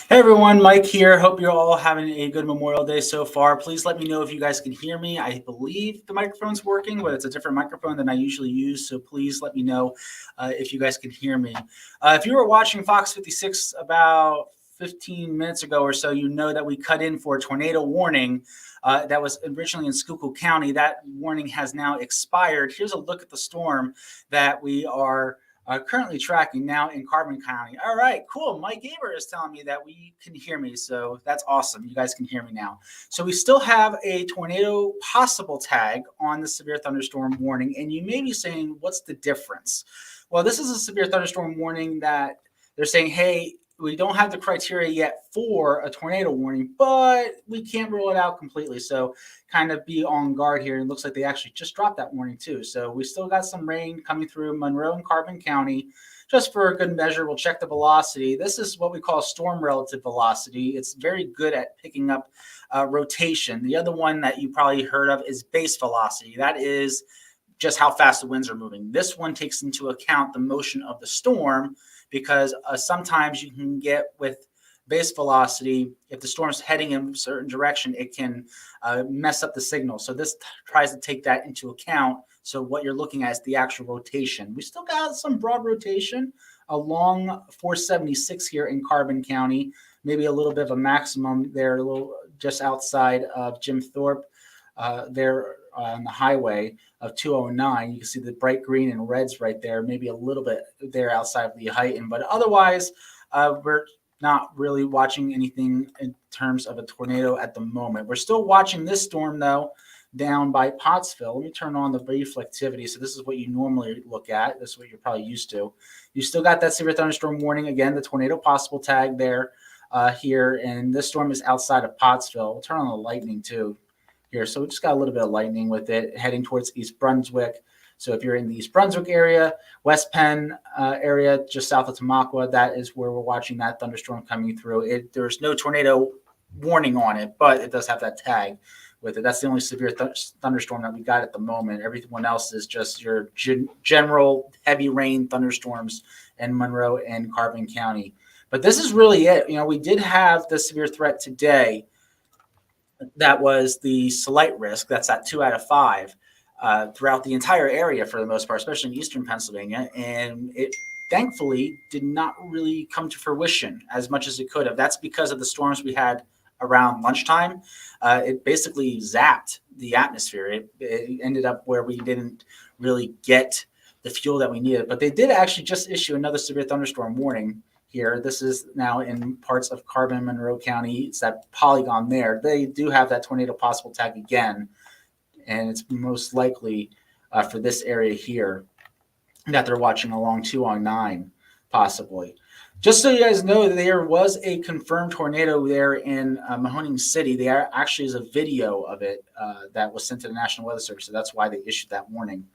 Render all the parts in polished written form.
Hey everyone, Mike here. Hope you're all having a good Memorial Day so far. Please let me know if you guys can hear me. I believe the microphone's working, but it's a different microphone than I usually use. So please let me know if you guys can hear me. If you were watching Fox 56 about 15 minutes ago or so, you know that we cut in for a tornado warning that was originally in Schuylkill County. That warning has now expired. Here's a look at the storm that we are currently tracking now in Carbon County. All right, cool. Mike Gaber is telling me that we can hear me, so that's awesome. You guys can hear me now. So we still have a tornado possible tag on the severe thunderstorm warning, and you may be saying, what's the difference? Well, this is a severe thunderstorm warning that they're saying, hey, we don't have the criteria yet for a tornado warning, but we can't rule it out completely. So kind of be on guard here. It looks like they actually just dropped that warning too. So we still got some rain coming through Monroe and Carbon County. Just for a good measure, we'll check the velocity. This is what we call storm relative velocity. It's very good at picking up rotation. The other one that you probably heard of is base velocity. That is just how fast the winds are moving. This one takes into account the motion of the storm because sometimes you can get with base velocity, if the storm's heading in a certain direction, it can mess up the signal. So this tries to take that into account. So what you're looking at is the actual rotation. We still got some broad rotation along 476 here in Carbon County, maybe a little bit of a maximum there, a little just outside of Jim Thorpe there on the highway of 209. You can see the bright green and reds right there, maybe a little bit there outside of the Heighton, but otherwise we're not really watching anything in terms of a tornado at the moment. We're still watching this storm though down by Pottsville. Let me turn on the reflectivity. So this is what you normally look at. This is what you're probably used to. You still got that severe thunderstorm warning. Again, the tornado possible tag there here. And this storm is outside of Pottsville. We'll turn on the lightning too here. So we just got a little bit of lightning with it heading towards East Brunswick. So if you're in the East Brunswick area, West Penn area, just south of Tamaqua, that is where we're watching that thunderstorm coming through. There's no tornado warning on it, but it does have that tag with it. That's the only severe thunderstorm that we got at the moment. Everyone else is just your general heavy rain thunderstorms in Monroe and Carbon County. But this is really it. You know, we did have the severe threat today. That was the slight risk. That's at 2 out of 5 throughout the entire area for the most part, especially in eastern Pennsylvania. And it thankfully did not really come to fruition as much as it could have. That's because of the storms we had around lunchtime. It basically zapped the atmosphere. It ended up where we didn't really get the fuel that we needed. But they did actually just issue another severe thunderstorm warning here. This is now in parts of Carbon, Monroe County. It's that polygon there. They do have that tornado possible tag again, and it's most likely for this area here that they're watching along 209 possibly. Just so you guys know, there was a confirmed tornado there in Mahoning City. There actually is a video of it that was sent to the National Weather Service, so that's why they issued that warning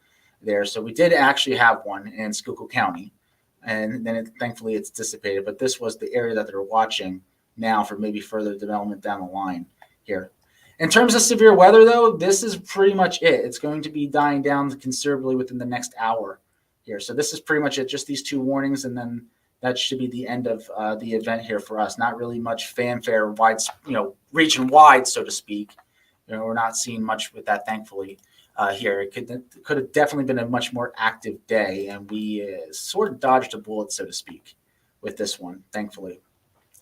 there. So we did actually have one in Schuylkill County, and then thankfully it's dissipated. But this was the area that they're watching now for maybe further development down the line here. In terms of severe weather, though, this is pretty much it. It's going to be dying down considerably within the next hour here. So this is pretty much it, just these two warnings, and then that should be the end of the event here for us. Not really much fanfare, region-wide, so to speak. We're not seeing much with that, thankfully, here. It could have definitely been a much more active day, and we sort of dodged a bullet, so to speak, with this one, thankfully,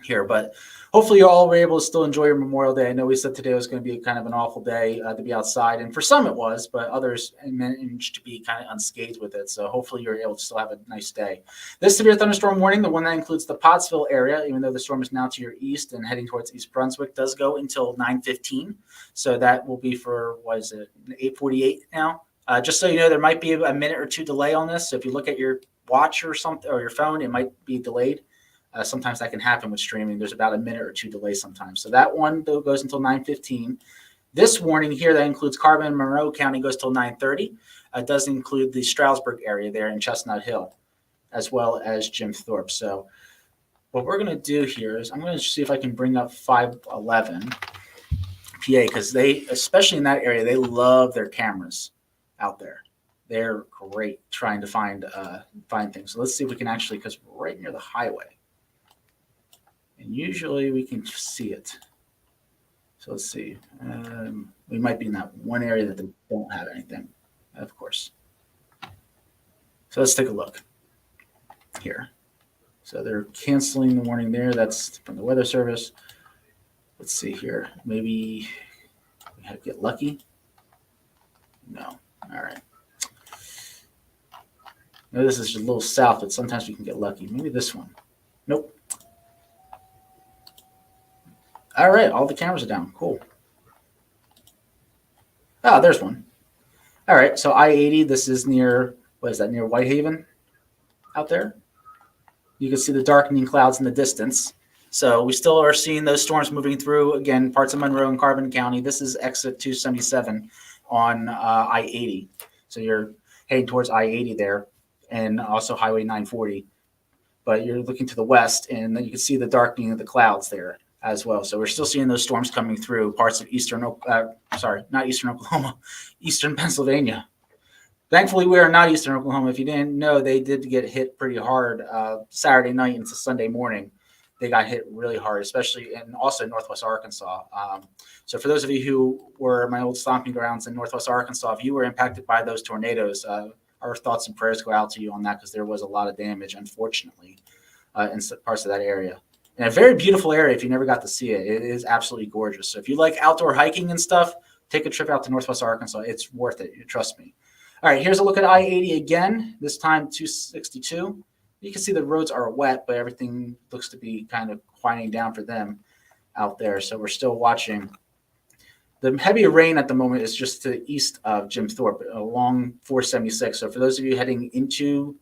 here. But hopefully you all were able to still enjoy your Memorial Day. I know we said today was going to be kind of an awful day to be outside, and for some it was, but others managed to be kind of unscathed with it. So hopefully you're able to still have a nice day. This severe thunderstorm warning, the one that includes the Pottsville area, even though the storm is now to your east and heading towards East Brunswick, does go until 9:15. So that will be for, 8:48 now? Just so you know, there might be a minute or two delay on this. So if you look at your watch or something, or your phone, it might be delayed. Sometimes that can happen with streaming. There's about a minute or two delay sometimes. So that one though goes until 9:15. This warning here that includes Carbon and Monroe County goes till 9:30. It does include the Stroudsburg area there in Chestnut Hill, as well as Jim Thorpe. So what we're going to do here is I'm going to see if I can bring up 511 PA, because they, especially in that area, they love their cameras out there. They're great trying to find things. So let's see if we can actually, because we're right near the highway. And usually we can see it. So let's see. We might be in that one area that they don't have anything, of course. So let's take a look here. So they're canceling the warning there. That's from the Weather Service. Let's see here. Maybe we have to get lucky. No. All right. Now this is a little south, but sometimes we can get lucky. Maybe this one. Nope. All right. All the cameras are down. Cool. Ah, there's one. All right. So I-80, this is near, what is that, near Whitehaven out there? You can see the darkening clouds in the distance. So we still are seeing those storms moving through, again, parts of Monroe and Carbon County. This is exit 277 on I-80. So you're heading towards I-80 there, and also Highway 940. But you're looking to the west, and then you can see the darkening of the clouds there as well. So we're still seeing those storms coming through parts of eastern Oklahoma, eastern Pennsylvania. Thankfully, we are not eastern Oklahoma. If you didn't know, they did get hit pretty hard Saturday night into Sunday morning. They got hit really hard, especially in also Northwest Arkansas. So for those of you who were my old stomping grounds in Northwest Arkansas, if you were impacted by those tornadoes, our thoughts and prayers go out to you on that, because there was a lot of damage, unfortunately, in parts of that area. And a very beautiful area if you never got to see it. It is absolutely gorgeous. So if you like outdoor hiking and stuff, take a trip out to Northwest Arkansas. It's worth it. Trust me. All right, here's a look at I-80 again, this time 262. You can see the roads are wet, but everything looks to be kind of quieting down for them out there. So we're still watching. The heavy rain at the moment is just to the east of Jim Thorpe along 476. So for those of you heading into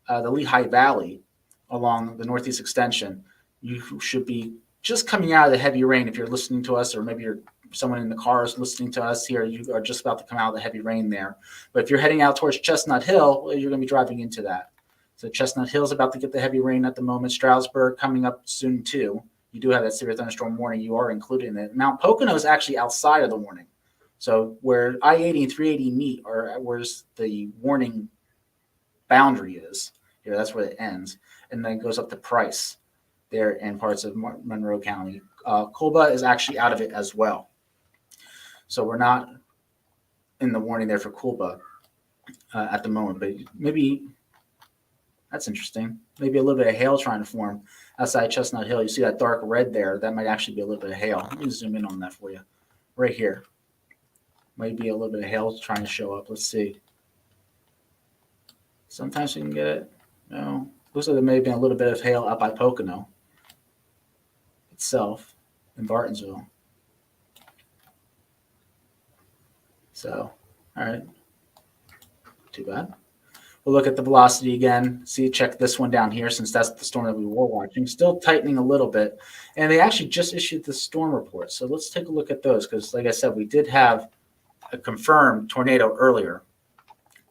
the Lehigh Valley along the Northeast Extension, you should be just coming out of the heavy rain if you're listening to us, or maybe you're someone in the car is listening to us here. You are just about to come out of the heavy rain there. But if you're heading out towards Chestnut Hill, you're going to be driving into that. So Chestnut Hill is about to get the heavy rain at the moment. Stroudsburg coming up soon too. You do have that severe thunderstorm warning. You are included in it. Mount Pocono is actually outside of the warning. So where I-80 and 380 meet, or where's the warning boundary is, here, that's where it ends. And then it goes up to Price there in parts of Monroe County. Colba is actually out of it as well. So we're not in the warning there for Colba at the moment, but maybe that's interesting. Maybe a little bit of hail trying to form outside Chestnut Hill. You see that dark red there? That might actually be a little bit of hail. Let me zoom in on that for you. Right here. Might be a little bit of hail trying to show up. Let's see. Sometimes we can get it. No. Looks like there may have been a little bit of hail up by Pocono itself in Bartonsville. So, all right. Too bad. We'll look at the velocity again. See, check this one down here, since that's the storm that we were watching. Still tightening a little bit. And they actually just issued the storm report. So let's take a look at those, because like I said, we did have a confirmed tornado earlier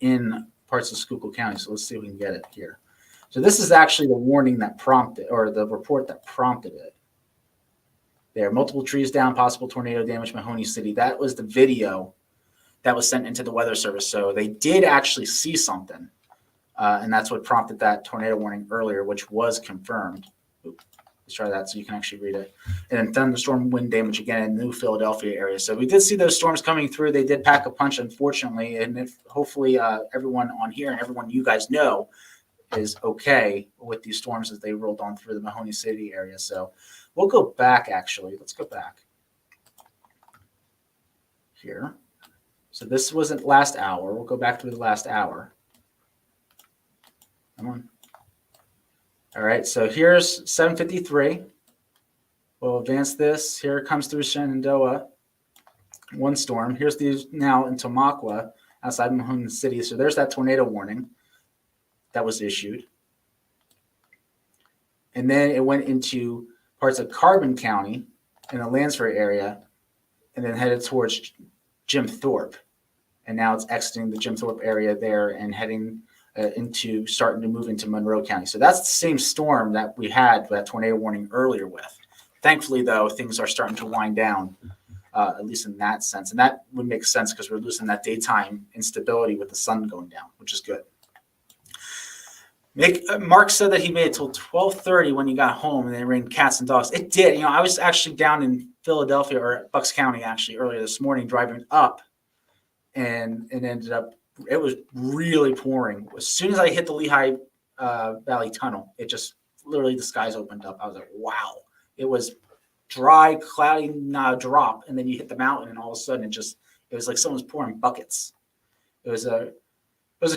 in parts of Schuylkill County. So let's see if we can get it here. So this is actually the warning that prompted, or the report that prompted it. There, multiple trees down, possible tornado damage, Mahoney City. That was the video that was sent into the Weather Service. So they did actually see something. And that's what prompted that tornado warning earlier, which was confirmed. Oops, let's try that so you can actually read it. And then thunderstorm wind damage again in the New Philadelphia area. So we did see those storms coming through. They did pack a punch, unfortunately. And if hopefully everyone on here and everyone you guys know is okay with these storms as they rolled on through the Mahoney City area. So we'll go back, actually. Let's go back here. So this wasn't last hour. We'll go back through the last hour. Come on. All right, so here's 7:53. We'll advance this. Here it comes through Shenandoah. One storm. Here's the now in Tamaqua outside Mahoney City. So there's that tornado warning that was issued. And then it went into parts of Carbon County in the Lansford area, and then headed towards Jim Thorpe. And now it's exiting the Jim Thorpe area there and heading starting to move into Monroe County. So that's the same storm that we had that tornado warning earlier with. Thankfully, though, things are starting to wind down, at least in that sense. And that would make sense because we're losing that daytime instability with the sun going down, which is good. Mark said that he made it till 12:30 when he got home, and then it rained cats and dogs. It did. You know, I was actually down in Philadelphia or Bucks County actually earlier this morning driving up, and it ended up it was really pouring. As soon as I hit the Lehigh Valley Tunnel, it just literally the skies opened up. I was like, wow! It was dry, cloudy, not a drop, and then you hit the mountain, and all of a sudden it was like someone's pouring buckets. It was a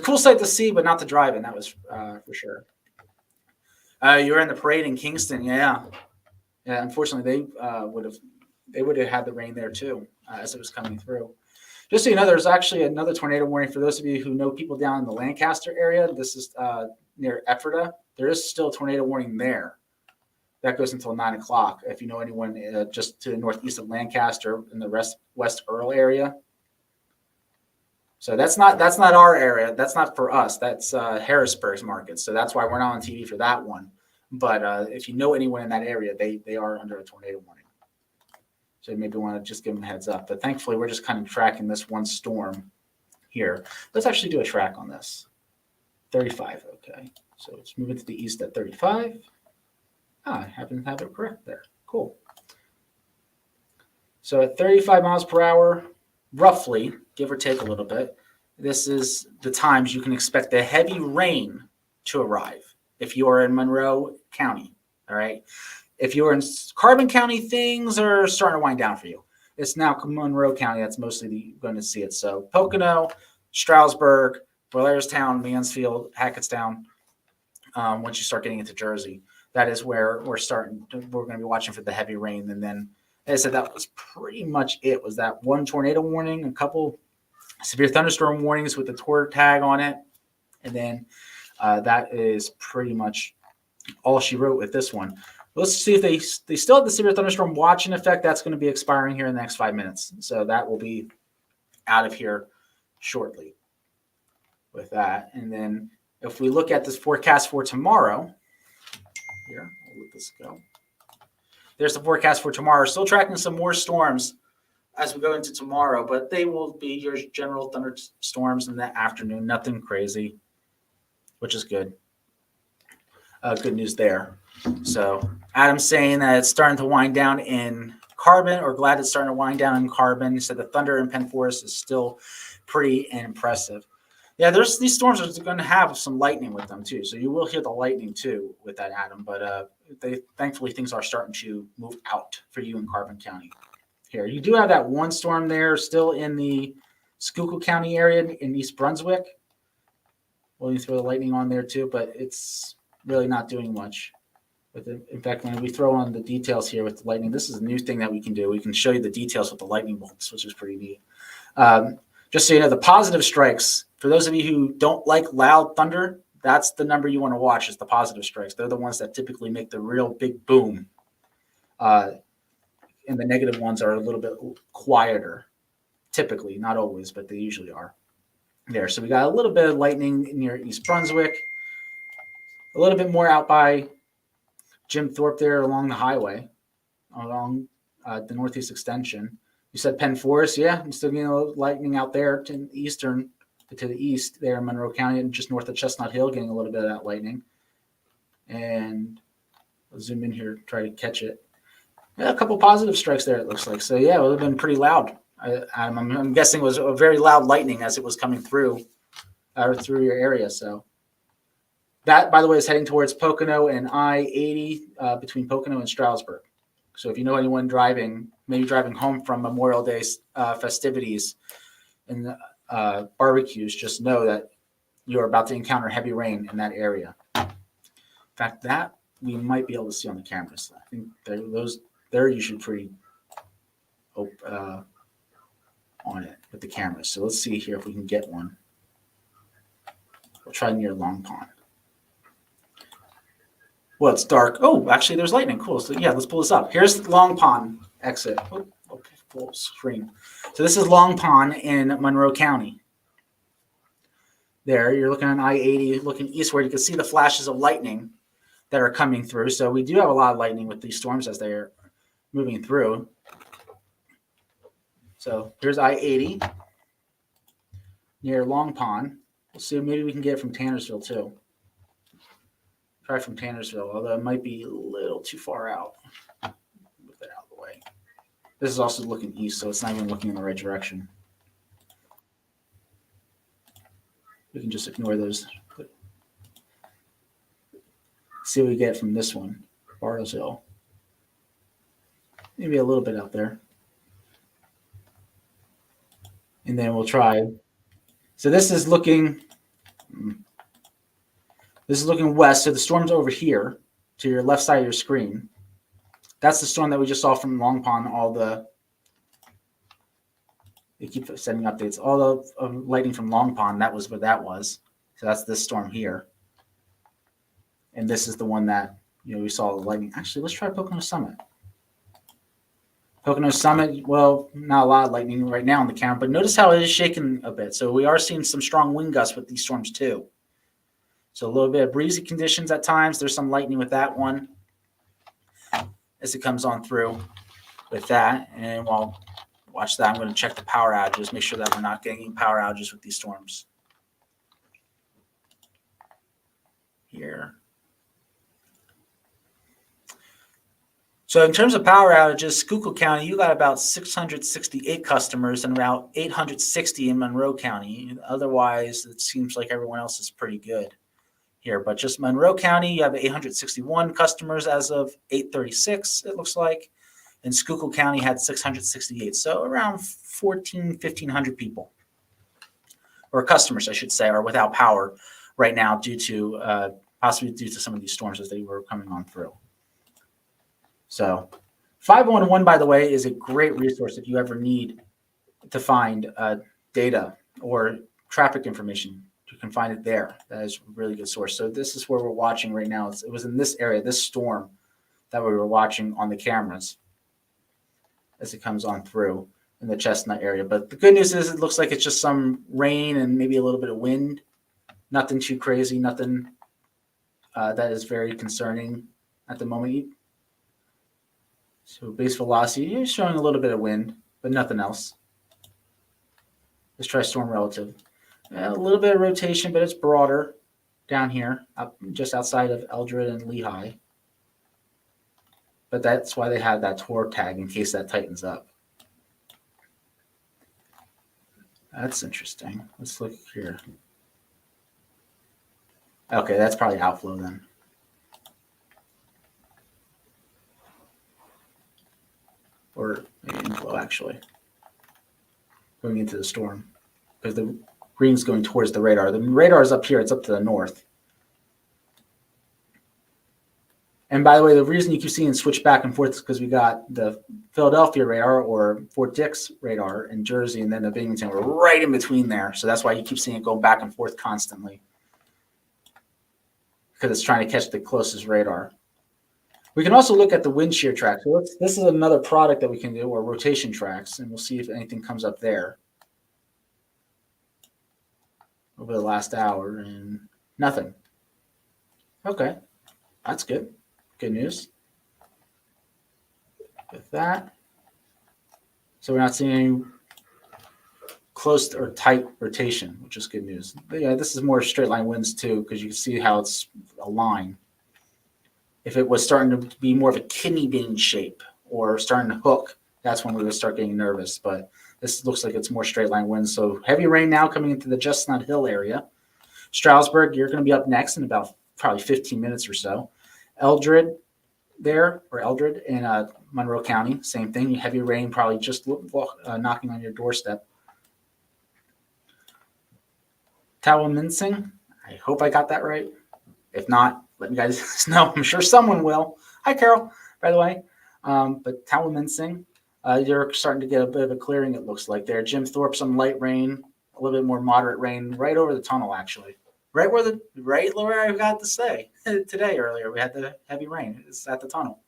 cool sight to see, but not to drive in. That was for sure. You were in the parade in Kingston, yeah. Yeah, unfortunately, they would have had the rain there too as it was coming through. Just so you know, there's actually another tornado warning for those of you who know people down in the Lancaster area. This is near Ephrata. There is still a tornado warning there. That goes until 9 o'clock. If you know anyone just to the northeast of Lancaster in the West Earl area. So that's not our area. That's not for us. That's Harrisburg's market. So that's why we're not on TV for that one. But if you know anyone in that area, they are under a tornado warning. So you maybe want to just give them a heads up. But thankfully, we're just kind of tracking this one storm here. Let's actually do a track on this. 35, okay. So it's moving to the east at 35. I happen to have it correct there. Cool. So at 35 miles per hour, roughly, give or take a little bit, this is the times you can expect the heavy rain to arrive if you are in Monroe County, all right? If you're in Carbon County, things are starting to wind down for you. It's now Monroe County that's mostly going to see it. So Pocono, Stroudsburg, Blairstown, Mansfield, Hackettstown, once you start getting into Jersey, that is where we're going to be watching for the heavy rain. And then, as I said, that was pretty much it. Was that one tornado warning, a couple severe thunderstorm warnings with the TOR tag on it, and then that is pretty much all she wrote with this one. Let's see if they still have the severe thunderstorm watch in effect. That's going to be expiring here in the next 5 minutes, so that will be out of here shortly with that. And then if we look at this forecast for tomorrow, here, I'll let this go. There's the forecast for tomorrow. Still tracking some more storms as we go into tomorrow, but they will be your general thunderstorms in the afternoon. Nothing crazy, which is good. Good news there. So Adam's saying that it's starting to wind down in Carbon, or glad it's starting to wind down in Carbon. He said the thunder in Penn Forest is still pretty impressive. Yeah, these storms are going to have some lightning with them too, so you will hear the lightning too with that, Adam. But thankfully things are starting to move out for you in Carbon County. Here, you do have that one storm there still in the Schuylkill County area in East Brunswick. Well, you throw the lightning on there too, but it's really not doing much. In fact, when we throw on the details here with the lightning, this is a new thing that we can do. We can show you the details with the lightning bolts, which is pretty neat. Just so you know, the positive strikes, for those of you who don't like loud thunder, that's the number you want to watch is the positive strikes. They're the ones that typically make the real big boom. And the negative ones are a little bit quieter, typically, not always, but they usually are there. So we got a little bit of lightning near East Brunswick, a little bit more out by Jim Thorpe there along the highway, along the Northeast Extension. You said Penn Forest, yeah. I'm still getting a little lightning out there to the east there in Monroe County and just north of Chestnut Hill, getting a little bit of that lightning. And I'll zoom in here, try to catch it. Yeah, a couple positive strikes there, it looks like. So, yeah, it would have been pretty loud. I'm guessing it was a very loud lightning as it was coming through your area. So that, by the way, is heading towards Pocono and I-80 between Pocono and Stroudsburg. So if you know anyone maybe driving home from Memorial Day festivities and barbecues, just know that you're about to encounter heavy rain in that area. In fact, that we might be able to see on the cameras. I think they're usually pretty on it with the cameras. So let's see here if we can get one. We'll try near Long Pond. Well, it's dark. Oh, actually, there's lightning. Cool. So, yeah, let's pull this up. Here's Long Pond exit. Oh, okay, full screen. So this is Long Pond in Monroe County. There, you're looking at I-80, looking eastward. You can see the flashes of lightning that are coming through. So we do have a lot of lightning with these storms as they're moving through. So here's I-80 near Long Pond. We'll see. Maybe we can get it from Tannersville too. Probably from Tannersville, although it might be a little too far out. Move that out of the way. This is also looking east, so it's not even looking in the right direction. We can just ignore those. See what we get from this one, Bartlesville. Maybe a little bit out there. And then we'll try. So this is looking west. So the storm's over here to your left side of your screen. That's the storm that we just saw from Long Pond. They keep sending updates. All the lightning from Long Pond, that was what that was. So that's this storm here. And this is the one that, we saw the lightning. Actually, let's try Pocono Summit. Pocono Summit, well, not a lot of lightning right now on the camera, but notice how it is shaking a bit. So we are seeing some strong wind gusts with these storms too. So a little bit of breezy conditions at times. There's some lightning with that one as it comes on through with that. And while watch that, I'm going to check the power outages, make sure that we're not getting any power outages with these storms. Here. So in terms of power outages, Schuylkill County, you got about 668 customers and about 860 in Monroe County. Otherwise, it seems like everyone else is pretty good here. But just Monroe County, you have 861 customers as of 8:36, it looks like. And Schuylkill County had 668. So around 1,500 people, or customers, I should say, are without power right now possibly due to some of these storms as they were coming on through. So 511, by the way, is a great resource if you ever need to find data or traffic information. You can find it there. That is a really good source. So this is where we're watching right now. It was in this area, this storm, that we were watching on the cameras as it comes on through in the Chestnut area. But the good news is it looks like it's just some rain and maybe a little bit of wind. Nothing too crazy, nothing that is very concerning at the moment. So base velocity is showing a little bit of wind, but nothing else. Let's try storm relative. A little bit of rotation, but it's broader down here, up just outside of Eldred and Lehigh. But that's why they have that Tor tag in case that tightens up. That's interesting. Let's look here. Okay, that's probably outflow then. Or maybe inflow, actually, going into the storm, because the green's going towards the radar. The radar is up here. It's up to the north. And by the way, the reason you keep seeing it switch back and forth is because we got the Philadelphia radar or Fort Dix radar in Jersey, and then the Binghamton. We're right in between there. So that's why you keep seeing it go back and forth constantly, because it's trying to catch the closest radar. We can also look at the wind shear track. So this is another product that we can do, or rotation tracks, and we'll see if anything comes up there over the last hour, and nothing. Okay, that's good. Good news with that. So we're not seeing any close or tight rotation, which is good news. But yeah, this is more straight line winds too, because you can see how it's a line. If it was starting to be more of a kidney bean shape or starting to hook, that's when we would start getting nervous. But this looks like it's more straight line winds. So heavy rain now coming into the Chestnut Hill area. Stroudsburg, you're going to be up next in about probably 15 minutes or so. Eldred in Monroe County, same thing. Heavy rain probably just knocking on your doorstep. Tawaminsing, I hope I got that right. If not, let me guys know. I'm sure someone will. Hi, Carol, by the way. But Tawaminsing, you're starting to get a bit of a clearing, it looks like there. Jim Thorpe, some light rain, a little bit more moderate rain right over the tunnel, actually. Right where I got to say today earlier, we had the heavy rain. It's at the tunnel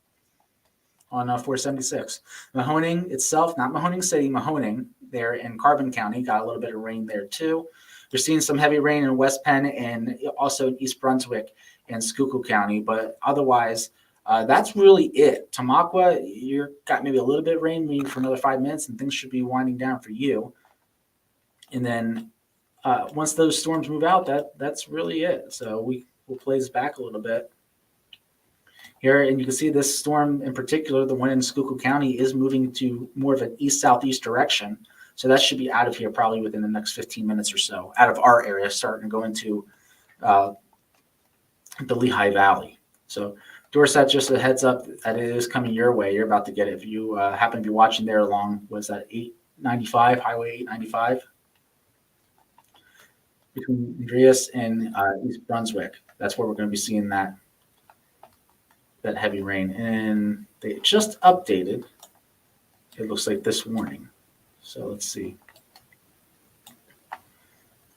on 476. Mahoning itself, not Mahoning City, Mahoning there in Carbon County, got a little bit of rain there too. You're seeing some heavy rain in West Penn and also in East Brunswick and Schuylkill County, but otherwise, that's really it. Tamaqua, you've got maybe a little bit of rain, maybe for another 5 minutes, and things should be winding down for you. And then once those storms move out, that's really it. So we'll play this back a little bit. here, and you can see this storm in particular, the one in Schuylkill County, is moving to more of an east-southeast direction. So that should be out of here probably within the next 15 minutes or so, out of our area, starting to go into the Lehigh Valley. So Dorset, just a heads up that it is coming your way. You're about to get it. If you happen to be watching there along, was that 895, Highway 895? Between Andreas and East Brunswick. That's where we're going to be seeing that heavy rain. And they just updated, it looks like, this warning. So let's see.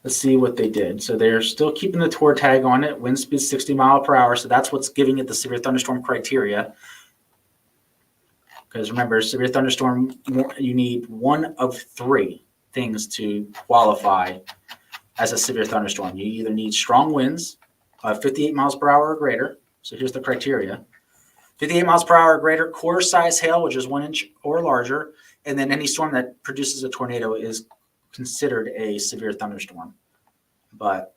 Let's see what they did. So they're still keeping the Tor tag on it. Wind speed 60 mile per hour. So that's what's giving it the severe thunderstorm criteria. Because remember, severe thunderstorm, you need one of three things to qualify as a severe thunderstorm. You either need strong winds of 58 miles per hour or greater. So here's the criteria. 58 miles per hour or greater, quarter size hail, which is 1 inch or larger. And then any storm that produces a tornado is considered a severe thunderstorm. But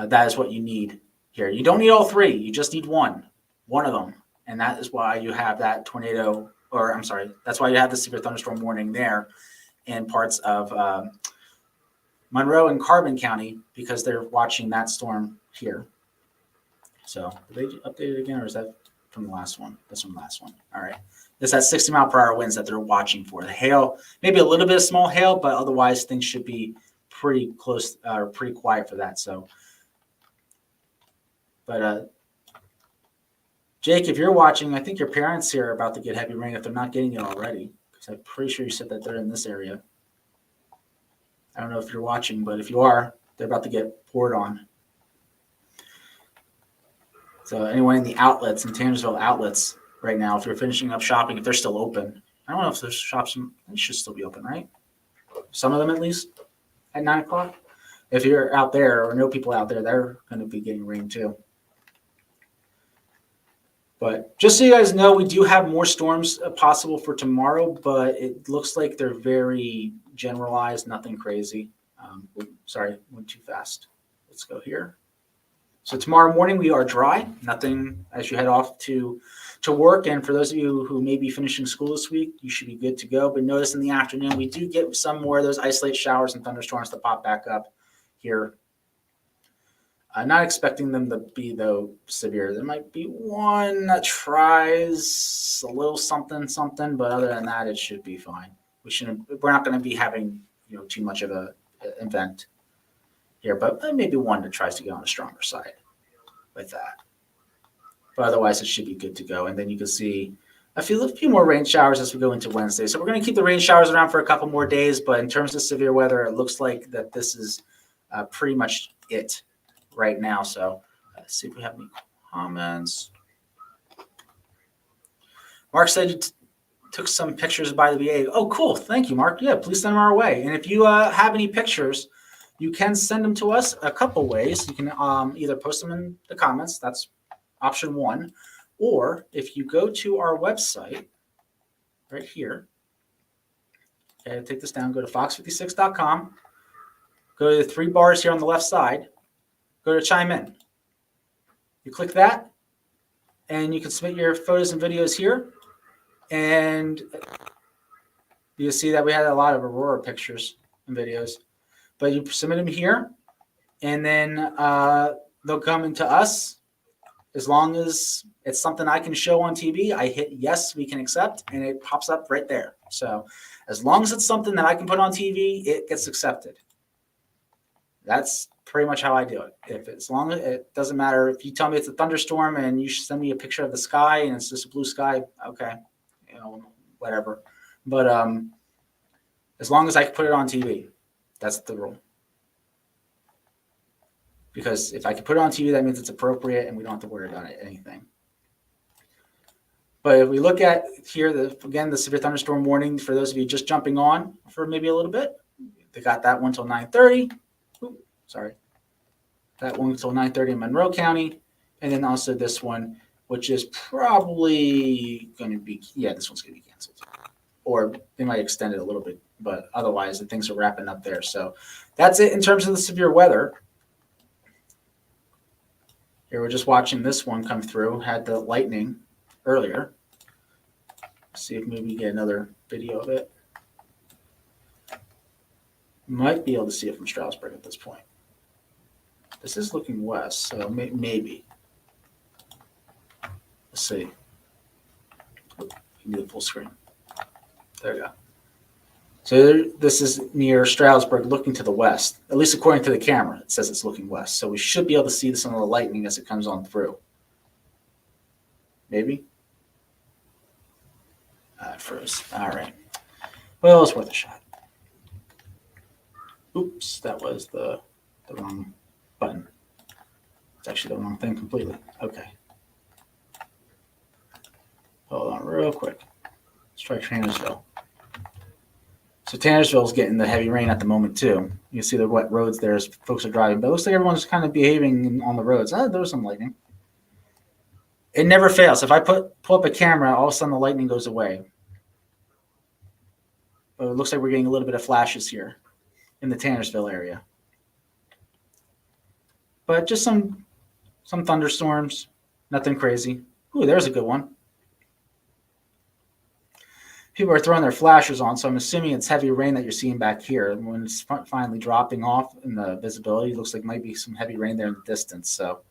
that is what you need here. You don't need all three. You just need one of them. And that is why you have that tornado, or I'm sorry, that's why you have the severe thunderstorm warning there in parts of Monroe and Carbon County, because they're watching that storm here. So did they update it again, or is that from the last one? That's from the last one. All right. It's that 60 mile per hour winds that they're watching for. The hail, maybe a little bit of small hail, but otherwise things should be pretty close or pretty quiet for that. So, but Jake, if you're watching, I think your parents here are about to get heavy rain if they're not getting it already, because I'm pretty sure you said that they're in this area. I don't know if you're watching, but if you are, they're about to get poured on. So anyone in the outlets, in Tannersville outlets right now, if you're finishing up shopping, if they're still open, I don't know if those shops should still be open, right? Some of them at least at 9 o'clock. If you're out there or know people out there, they're going to be getting rain too. But just so you guys know, we do have more storms possible for tomorrow, but it looks like they're very generalized, nothing crazy. Sorry, went too fast. Let's go here. So tomorrow morning we are dry, nothing as you head off to work. And for those of you who may be finishing school this week, you should be good to go. But notice in the afternoon, we do get some more of those isolated showers and thunderstorms to pop back up here. Not expecting them to be, though, severe. There might be one that tries a little something, but other than that, it should be fine. We're not going to be having, too much of an event here, but maybe one that tries to get on the stronger side with that. But otherwise, it should be good to go. And then you can see a few more rain showers as we go into Wednesday. So we're going to keep the rain showers around for a couple more days. But in terms of severe weather, it looks like that this is pretty much it right now. So let's see if we have any comments. Mark said you took some pictures by the VA. Oh, cool. Thank you, Mark. Yeah, please send them our way. And if you have any pictures, you can send them to us a couple ways. You can either post them in the comments. That's option one. Or if you go to our website right here, okay, take this down, go to fox56.com, go to the 3 bars here on the left side, go to chime in. You click that, and you can submit your photos and videos here. And you'll see that we had a lot of Aurora pictures and videos. But you submit them here, and then they'll come into us. As long as it's something I can show on TV, I hit yes, we can accept, and it pops up right there. So as long as it's something that I can put on TV, it gets accepted. That's pretty much how I do it. As long as it doesn't matter if you tell me it's a thunderstorm and you send me a picture of the sky and it's just a blue sky, okay, whatever. But as long as I can put it on TV, that's the rule. Because if I can put it on TV, that means it's appropriate and we don't have to worry about anything. But if we look at here, again, the severe thunderstorm warning for those of you just jumping on for maybe a little bit, they got that one till 9:30. Sorry. That one till 9:30 in Monroe County. And then also this one, which is probably going to be, this one's going to be canceled. Or they might extend it a little bit, but otherwise the things are wrapping up there. So that's it in terms of the severe weather. Here we're just watching this one come through. Had the lightning earlier. Let's see if maybe we get another video of it. Might be able to see it from Stroudsburg at this point. This is looking west, so maybe. Let's see. Give me the full screen. There we go. So this is near Stroudsburg looking to the west. At least according to the camera, it says it's looking west. So we should be able to see some of the lightning as it comes on through. Maybe? It froze. All right. Well, it's worth a shot. Oops, that was the wrong button. It's actually the wrong thing completely. Okay. Hold on real quick. Let's try Tannersville. So Tannersville's getting the heavy rain at the moment too. You can see the wet roads there as folks are driving, but it looks like everyone's kind of behaving on the roads. There was some lightning. It never fails. If I pull up a camera, all of a sudden the lightning goes away. But it looks like we're getting a little bit of flashes here in the Tannersville area. But just some thunderstorms, nothing crazy. Ooh, there's a good one. People are throwing their flashers on, so I'm assuming it's heavy rain that you're seeing back here. And when it's finally dropping off in the visibility, it looks like might be some heavy rain there in the distance. So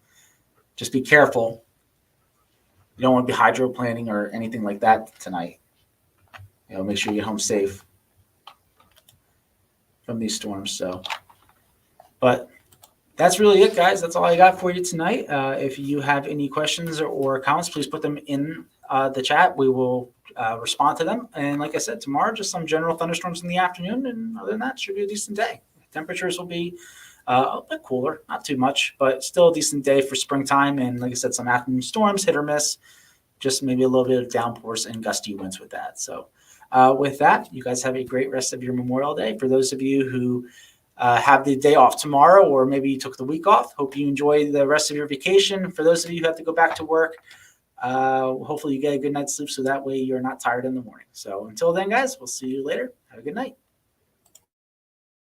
just be careful. You don't want to be hydroplaning or anything like that tonight. Make sure you get home safe from these storms. So, but that's really it, guys. That's all I got for you tonight. If you have any questions or comments, please put them in the chat. We will respond to them. And like I said, tomorrow, just some general thunderstorms in the afternoon. And other than that, it should be a decent day. Temperatures will be a bit cooler, not too much, but still a decent day for springtime. And like I said, some afternoon storms, hit or miss, just maybe a little bit of downpours and gusty winds with that. So with that, you guys have a great rest of your Memorial Day. For those of you who have the day off tomorrow, or maybe you took the week off, hope you enjoy the rest of your vacation. For those of you who have to go back to work, hopefully you get a good night's sleep so that way you're not tired in the morning. So until then, guys, we'll see you later. Have a good night.